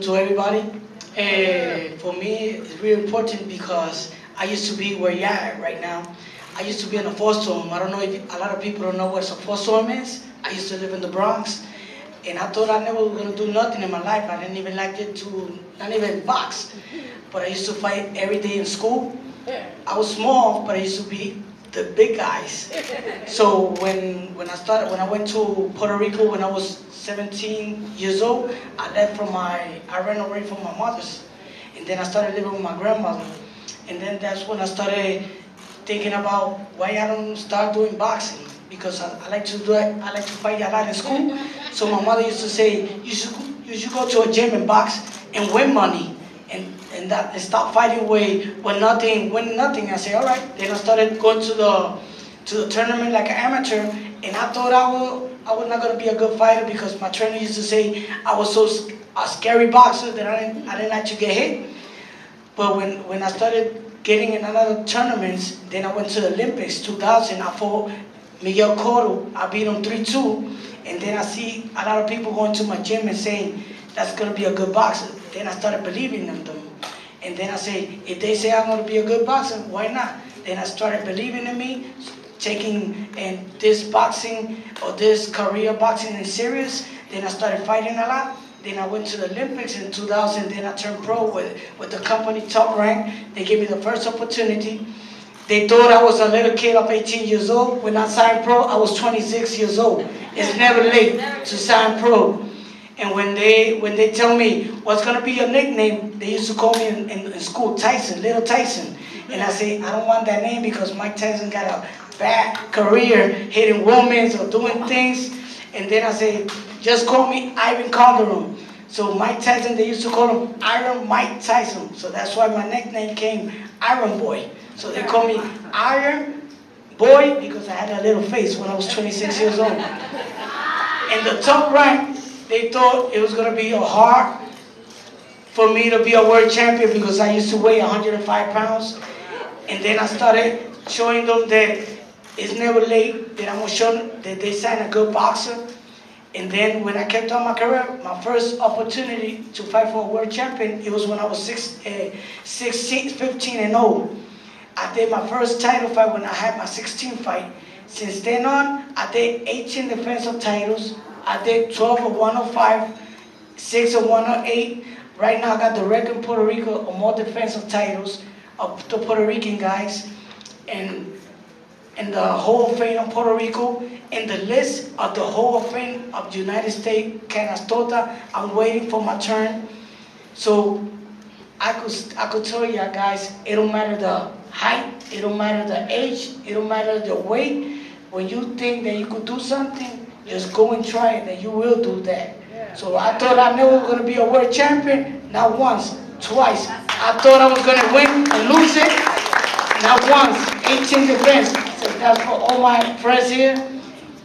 to everybody. For me, it's really important because I used to be where you're at right now. I used to be in a foster home. I don't know if a lot of people don't know what a foster home is. I used to live in the Bronx, and I thought I never was going to do nothing in my life. I didn't even like it to, not even box. But I used to fight every day in school. I was small, but I used to be the big guys. So when I went to Puerto Rico when I was 17 years old, I ran away from my mother's. And then I started living with my grandmother. And then that's when I started thinking about why I don't start doing boxing. Because I like to do it, I like to fight a lot in school. So my mother used to say, you should go to a gym and box and win money. And stop fighting with nothing, win nothing. I say, all right. Then I started going to the tournament like an amateur, and I thought I was not going to be a good fighter because my trainer used to say I was a scary boxer that I didn't like to get hit. But when I started getting in other tournaments, then I went to the Olympics 2000. I fought Miguel Cotto. I beat him 3-2, and then I see a lot of people going to my gym and saying that's going to be a good boxer. Then I started believing in them. And then I say, if they say I'm going to be a good boxer, why not? Then I started believing in me, taking this boxing or this career boxing in serious. Then I started fighting a lot. Then I went to the Olympics in 2000. Then I turned pro with the company Top Rank. They gave me the first opportunity. They thought I was a little kid of 18 years old. When I signed pro, I was 26 years old. It's never late to sign pro. And when they tell me what's gonna be your nickname, they used to call me in school Tyson, Little Tyson. And I say, I don't want that name because Mike Tyson got a bad career hitting women or doing things. And then I say, just call me Ivan Calderon. So Mike Tyson, they used to call him Iron Mike Tyson. So that's why my nickname came Iron Boy. So they call me Iron Boy because I had a little face when I was 26 years old. And the Top Rank, they thought it was going to be hard for me to be a world champion because I used to weigh 105 pounds. And then I started showing them that it's never late, that I'm going to show them that they signed a good boxer. And then when I kept on my career, my first opportunity to fight for a world champion, it was when I was 15 and 0. I did my first title fight when I had my 16th fight. Since then on, I did 18 defensive titles. I did 12 of 105, 6 of 108. Right now I got the record in Puerto Rico of more defensive titles of the Puerto Rican guys. And the Hall of Fame of Puerto Rico. And the list of the Hall of Fame of the United States, Canastota, I'm waiting for my turn. So I could tell you guys, it don't matter the height, it don't matter the age, it don't matter the weight. When you think that you could do something, just go and try it, and you will do that. Yeah. So I thought I never was going to be a world champion, not once, twice. I thought I was going to win and lose it, not once, 18 defense. So that's for all my friends here.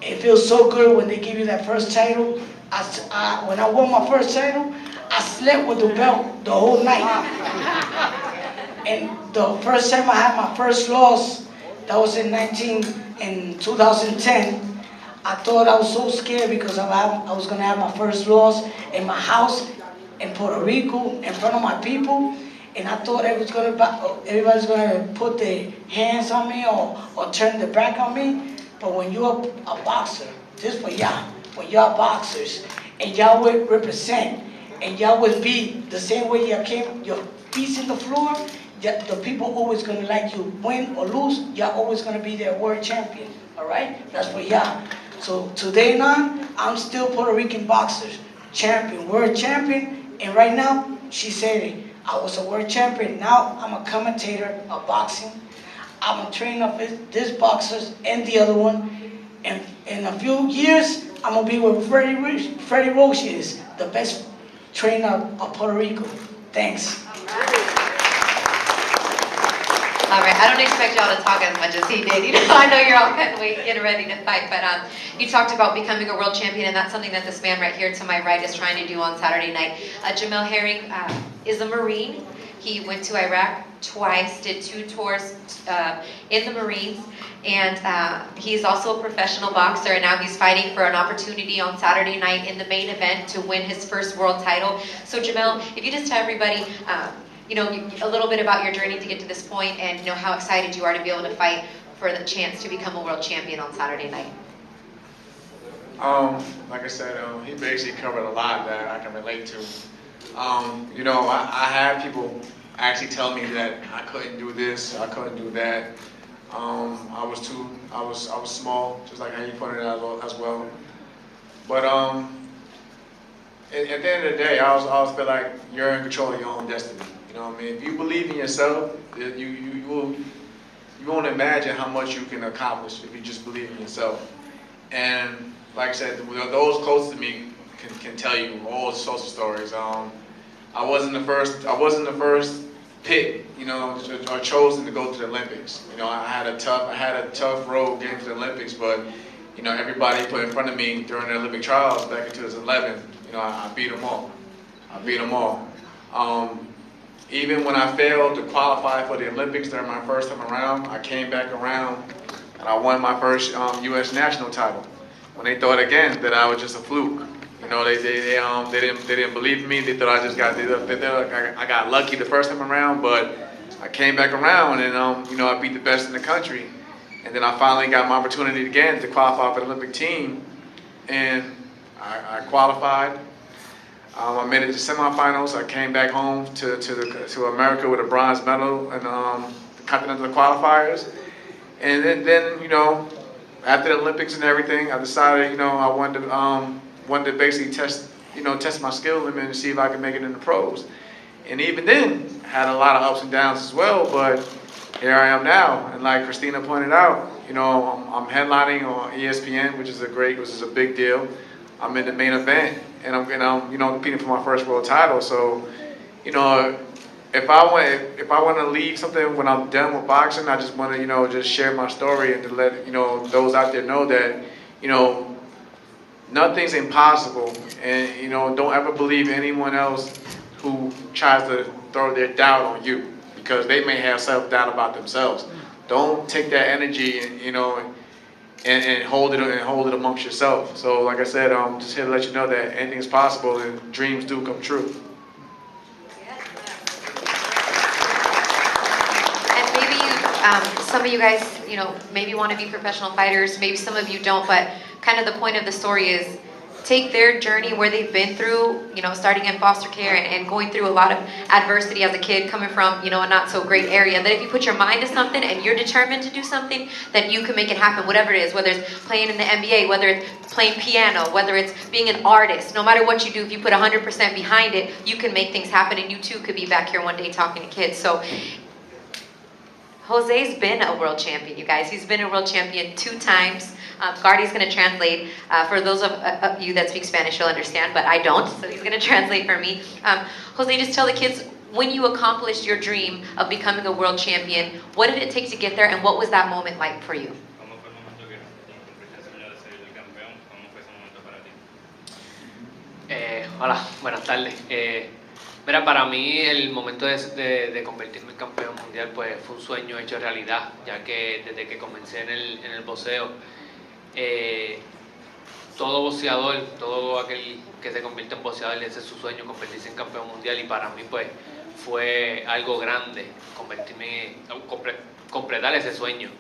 It feels so good when they give you that first title. When I won my first title, I slept with the belt the whole night. And the first time I had my first loss, that was in 2010. I thought I was so scared because I was going to have my first loss in my house in Puerto Rico in front of my people. And I thought everybody's going to put their hands on me or turn their back on me. But when you're a boxer, this for y'all, when y'all boxers, and y'all will represent, and y'all will be the same way you came, your feet in the floor, the people always going to like you. Win or lose, y'all always going to be their world champion. All right? That's for y'all. So today on, I'm still Puerto Rican boxer, champion, world champion. And right now, she said it. I was a world champion. Now I'm a commentator of boxing. I'm a trainer of this boxers and the other one. And in a few years, I'm going to be with Freddie Roche is the best trainer of Puerto Rico. Thanks. All right, I don't expect y'all to talk as much as he did. You know, I know you're all getting ready to fight, but you talked about becoming a world champion, and that's something that this man right here to my right is trying to do on Saturday night. Jamel Herring is a Marine, He went to Iraq twice, did 2 tours in the Marines, and he's also a professional boxer, and now he's fighting for an opportunity on Saturday night in the main event to win his first world title. So Jamel, if you just tell everybody, a little bit about your journey to get to this point, and how excited you are to be able to fight for the chance to become a world champion on Saturday night. Like I said, he basically covered a lot that I can relate to. I had people actually tell me that I couldn't do this, I couldn't do that. I was small, just like how you pointed out as well. But at the end of the day, I always feel like you're in control of your own destiny. You know what I mean? If you believe in yourself, you won't imagine how much you can accomplish if you just believe in yourself. And like I said, those close to me can tell you all sorts of stories. I wasn't the first pick, or chosen to go to the Olympics. I had a tough road getting to the Olympics, but everybody put in front of me during the Olympic trials back in 2011. I beat them all. Even when I failed to qualify for the Olympics during my first time around, I came back around and I won my first U.S. national title. When they thought again that I was just a fluke, they didn't believe in me. They thought I got lucky the first time around, but I came back around and I beat the best in the country. And then I finally got my opportunity again to qualify for the Olympic team, and I qualified. I made it to semifinals. I came back home to America with a bronze medal in the continental qualifiers. And then after the Olympics and everything, I decided I wanted to basically test my skill limit and see if I could make it in the pros. And even then, I had a lot of ups and downs as well. But here I am now, and like Christina pointed out, I'm headlining on ESPN, which is a big deal. I'm in the main event, and I'm competing for my first world title. So, if I want to leave something when I'm done with boxing, I just want to just share my story and to let those out there know that nothing's impossible, and don't ever believe anyone else who tries to throw their doubt on you, because they may have self-doubt about themselves. Don't take that energy and hold it amongst yourself. So like I said, just here to let you know that anything is possible and dreams do come true. And maybe some of you guys, maybe want to be professional fighters, maybe some of you don't, but kind of the point of the story is take their journey where they've been through, starting in foster care and going through a lot of adversity as a kid, coming from, a not so great area, that if you put your mind to something and you're determined to do something, then you can make it happen, whatever it is, whether it's playing in the NBA, whether it's playing piano, whether it's being an artist. No matter what you do, if you put 100% behind it, you can make things happen, and you too could be back here one day talking to kids. So Jose's been a world champion, you guys. He's been a world champion 2 times. Gardy's going to translate. For those of you that speak Spanish, you'll understand, but I don't, so he's going to translate for me. Jose, just tell the kids, when you accomplished your dream of becoming a world champion, what did it take to get there, and what was that moment like for you? Hola, buenas tardes. Mira, para mí el momento de convertirme en campeón mundial pues fue un sueño hecho realidad, ya que desde que comencé en el boxeo, todo boxeador, todo aquel que se convierte en boxeador, ese es su sueño, convertirse en campeón mundial, y para mí pues fue algo grande completar ese sueño.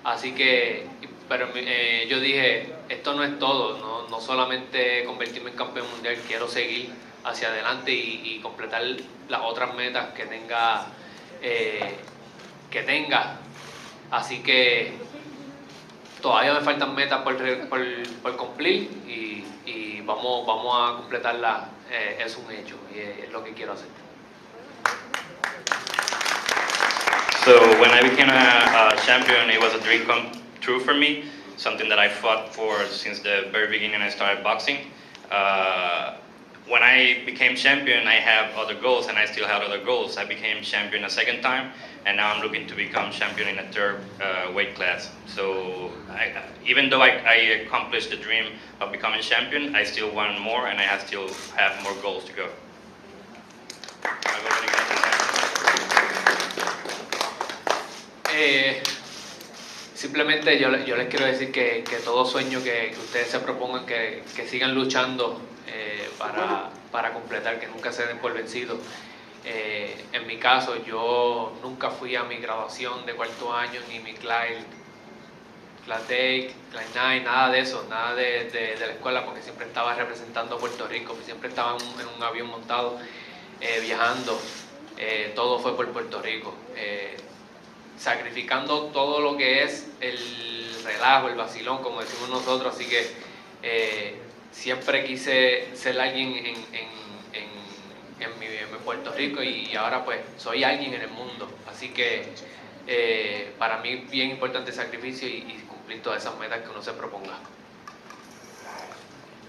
Así que, pero yo dije, esto no es todo, no solamente convertirme en campeón mundial, quiero seguir hacia adelante y completar las otras metas que tenga. Así que todavía me faltan metas por cumplir y vamos a completarlas. Es un hecho y es lo que quiero hacer. So when I became a champion, it was a dream come true for me, something that I fought for since the very beginning I started boxing. When I became champion, I have other goals, and I still had other goals. I became champion a second time, and now I'm looking to become champion in a third weight class. So even though I accomplished the dream of becoming champion, I still want more, and I still have more goals to go. simplemente yo les quiero decir que todo sueño que ustedes se propongan, que sigan luchando para completar, que nunca se den por vencidos. En mi caso, yo nunca fui a mi graduación de cuarto año, ni mi class day, class night, nada de eso, nada de la escuela, porque siempre estaba representando a Puerto Rico, siempre estaba en un avión montado, viajando, todo fue por Puerto Rico, sacrificando todo lo que es el relajo, el vacilón, como decimos nosotros, así que siempre quise ser alguien en Puerto Rico y ahora pues soy alguien en el mundo, así que para mí es bien importante el sacrificio y cumplir todas esas metas que uno se proponga.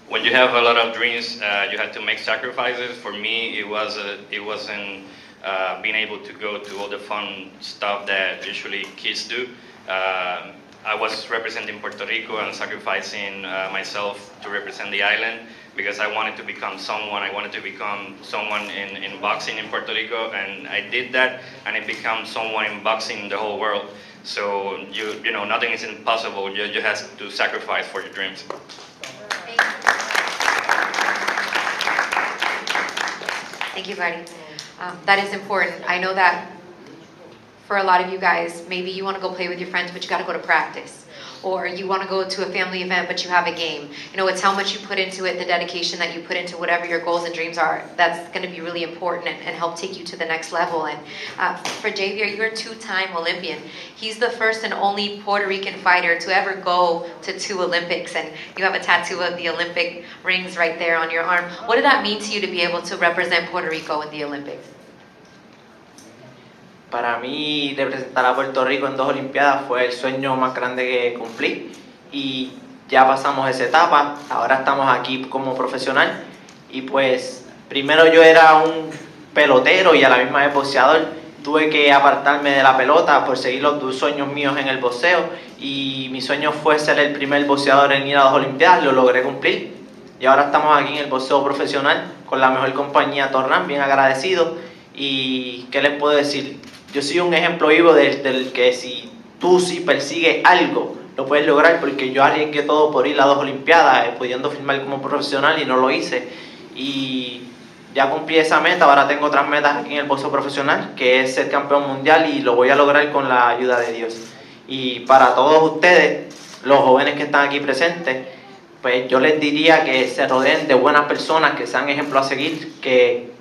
When you have a lot of dreams, you have to make sacrifices. For me, it wasn't being able to go to all the fun stuff that usually kids do. I was representing Puerto Rico and sacrificing myself to represent the island because I wanted to become someone. I wanted to become someone in boxing in Puerto Rico, and I did that, and I became someone in boxing in the whole world. So you know, nothing is impossible. You have to sacrifice for your dreams. Thank you, Gary. That is important. I know that for a lot of you guys, maybe you want to go play with your friends, but you got to go to practice. Or you want to go to a family event, but you have a game. You know, it's how much you put into it, the dedication that you put into whatever your goals and dreams are. That's going to be really important and help take you to the next level. And for Javier, you're a two-time Olympian. He's the first and only Puerto Rican fighter to ever go to 2 Olympics. And you have a tattoo of the Olympic rings right there on your arm. What did that mean to you to be able to represent Puerto Rico in the Olympics? Para mí, representar a Puerto Rico en 2 Olimpiadas fue el sueño más grande que cumplí y ya pasamos esa etapa, ahora estamos aquí como profesional y pues primero yo era un pelotero y a la misma vez boxeador, tuve que apartarme de la pelota por seguir los 2 sueños míos en el boxeo y mi sueño fue ser el primer boxeador en ir a 2 Olimpiadas, lo logré cumplir y ahora estamos aquí en el boxeo profesional con la mejor compañía Torran, bien agradecido y ¿qué les puedo decir? Yo soy un ejemplo vivo del que si tú sí persigues algo, lo puedes lograr porque yo arriesgué todo por ir a 2 Olimpiadas, pudiendo firmar como profesional y no lo hice. Y ya cumplí esa meta, ahora tengo otras metas aquí en el boxeo profesional, que es ser campeón mundial y lo voy a lograr con la ayuda de Dios. Y para todos ustedes, los jóvenes que están aquí presentes, pues yo les diría que se rodeen de buenas personas, que sean ejemplos a seguir, que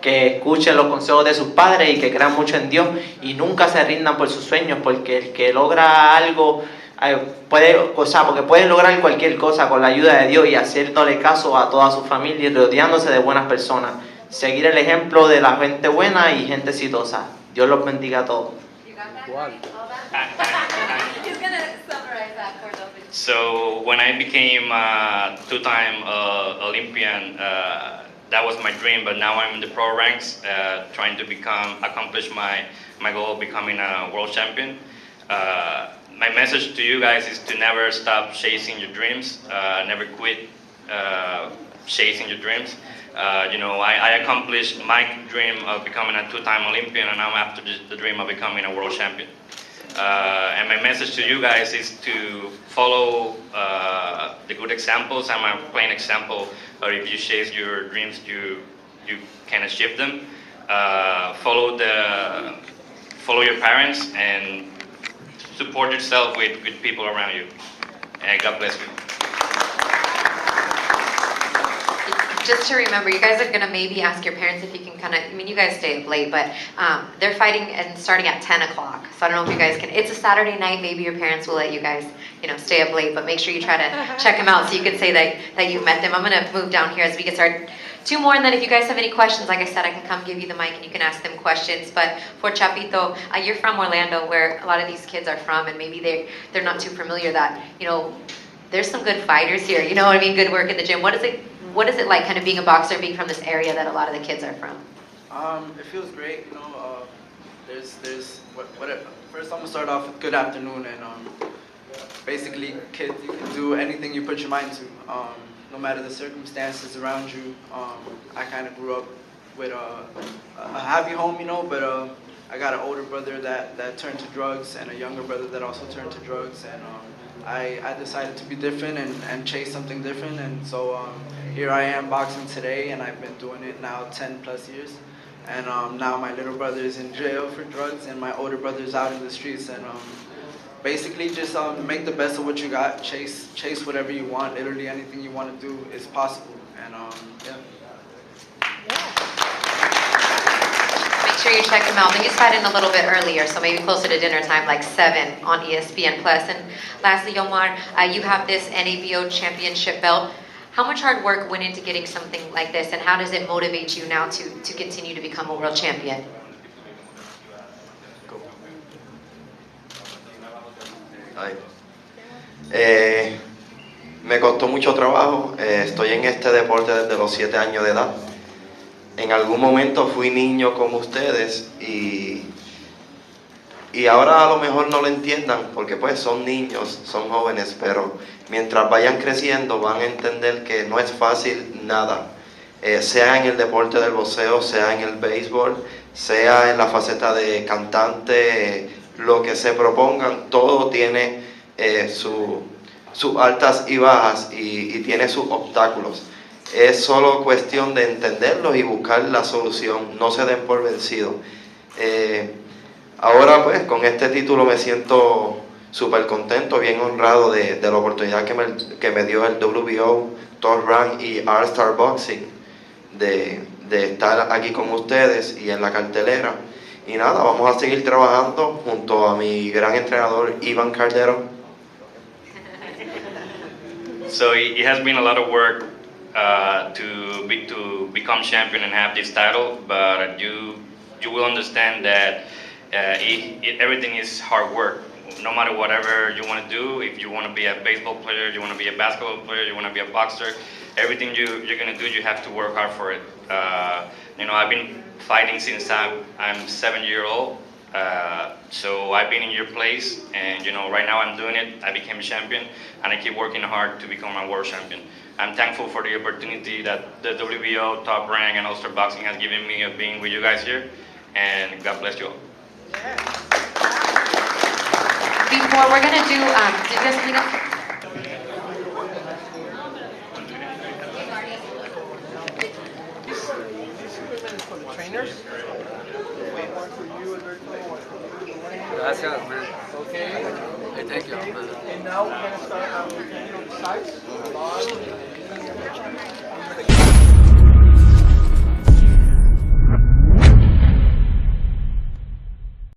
escuchen los consejos de sus padres y que crean mucho en Dios y nunca se rindan por sus sueños, porque el que logra algo porque puede lograr cualquier cosa con la ayuda de Dios y haciéndole caso a toda su familia y rodeándose de buenas personas, seguir el ejemplo de la gente buena y gente exitosa. Dios los bendiga a todos. So when I became a 2-time Olympian, that was my dream, but now I'm in the pro ranks, trying to accomplish my goal of becoming a world champion. My message to you guys is to never stop chasing your dreams, never quit chasing your dreams. You know, I accomplished my dream of becoming a 2-time Olympian, and I'm after the dream of becoming a world champion. And my message to you guys is to follow the good examples. I'm a plain example. Or if you chase your dreams, you can achieve them. Follow your parents and support yourself with good people around you. And God bless you. Just to remember, you guys are going to maybe ask your parents if you can you guys stay up late, but they're fighting and starting at 10 o'clock. So I don't know if you guys can, it's a Saturday night, maybe your parents will let you guys, stay up late, but make sure you try to check them out so you can say that you've met them. I'm going to move down here as we get started. 2 more, and then if you guys have any questions, like I said, I can come give you the mic and you can ask them questions. But for Chapito, you're from Orlando, where a lot of these kids are from, and maybe they're not too familiar that, there's some good fighters here, good work in the gym. What is it like kind of being a boxer, being from this area that a lot of the kids are from? It feels great, first I'm gonna start off with good afternoon, and basically kids, you can do anything you put your mind to, no matter the circumstances around you. I kind of grew up with a happy home, but I got an older brother that turned to drugs and a younger brother that also turned to drugs, and I decided to be different and chase something different, and so here I am boxing today, and I've been doing it now 10 plus years, and now my little brother is in jail for drugs, and my older brother is out in the streets, and basically just make the best of what you got, chase whatever you want, literally anything you want to do is possible, and yeah. Make sure you check him out. He's fighting a little bit earlier, so maybe closer to dinner time, like 7 on ESPN+. And lastly, Omar, you have this NABO championship belt. How much hard work went into getting something like this, and how does it motivate you now to continue to become a world champion? Me costó mucho trabajo. Estoy en este deporte desde los 7 años de edad. En algún momento fui niño como ustedes y ahora a lo mejor no lo entiendan porque pues son niños, son jóvenes, pero mientras vayan creciendo van a entender que no es fácil nada, sea en el deporte del boxeo, sea en el béisbol, sea en la faceta de cantante, lo que se propongan, todo tiene sus altas y bajas y tiene sus obstáculos. Es solo cuestión de entenderlos y buscar la solución, no se den por vencidos. Ahora pues con este título me siento súper contento, bien honrado de la oportunidad que me dio el WBO, Top Rank y All-Star Boxing de estar aquí con ustedes y en la cartelera. Y nada, vamos a seguir trabajando junto a mi gran entrenador Iván Cardero. So it has been a lot of work to become champion and have this title, but you will understand that everything is hard work. No matter whatever you want to do, if you want to be a baseball player, you want to be a basketball player, you want to be a boxer, everything you're going to do, you have to work hard for it. I've been fighting since I'm 7 years old. So I've been in your place, and right now I'm doing it. I became a champion, and I keep working hard to become a world champion. I'm thankful for the opportunity that the WBO, Top Rank, and All-Star Boxing has given me of being with you guys here, and God bless you all. Before we're gonna do you guys something else? Trainers? Gracias, man. Okay. Hey, thank you, man. And now we're going to start with the sides.